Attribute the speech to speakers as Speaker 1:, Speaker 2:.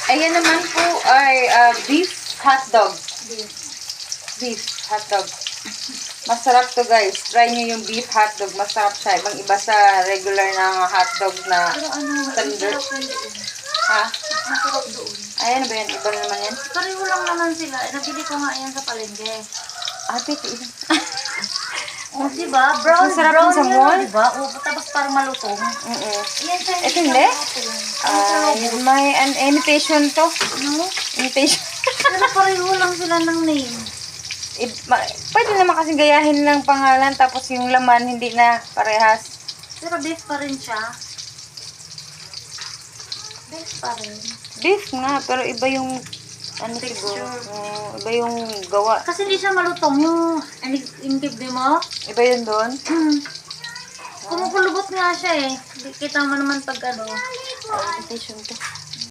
Speaker 1: Ayan naman po ay beef hotdog. Beef hotdog. Masarap to guys. Try nyo yung beef hotdog. Masarap siya. Ibang iba sa regular na hotdog na
Speaker 2: Pero ano,
Speaker 1: standard.
Speaker 2: masarap yan doon.
Speaker 1: Ha?
Speaker 2: Masarap doon.
Speaker 1: Ayan ba yan? Iba na naman yan.
Speaker 2: Pareho lang naman sila. Nabili ko nga yan sa palengke.
Speaker 1: Pwede.
Speaker 2: O, diba? Brown,
Speaker 1: Masarap
Speaker 2: brown
Speaker 1: yun sa
Speaker 2: yun,
Speaker 1: mall.
Speaker 2: diba? O, tapos parang malutong. Yan siya.
Speaker 1: Ito hindi?
Speaker 2: Malutong.
Speaker 1: May an imitation to.
Speaker 2: No?
Speaker 1: Imitation.
Speaker 2: Pero pareho lang sila ng name.
Speaker 1: Pwede naman kasi gayahin lang pangalan tapos yung laman hindi na parehas.
Speaker 2: Pero beef pa rin siya. Beef pa rin.
Speaker 1: Beef nga, pero iba yung ano siguro. Iba yung gawa.
Speaker 2: Kasi hindi siya malutong. Yung dibdi mo.
Speaker 1: Iba yun doon.
Speaker 2: Kumukulubot nga siya eh. Kita mo naman pag ano.
Speaker 1: Imitation to.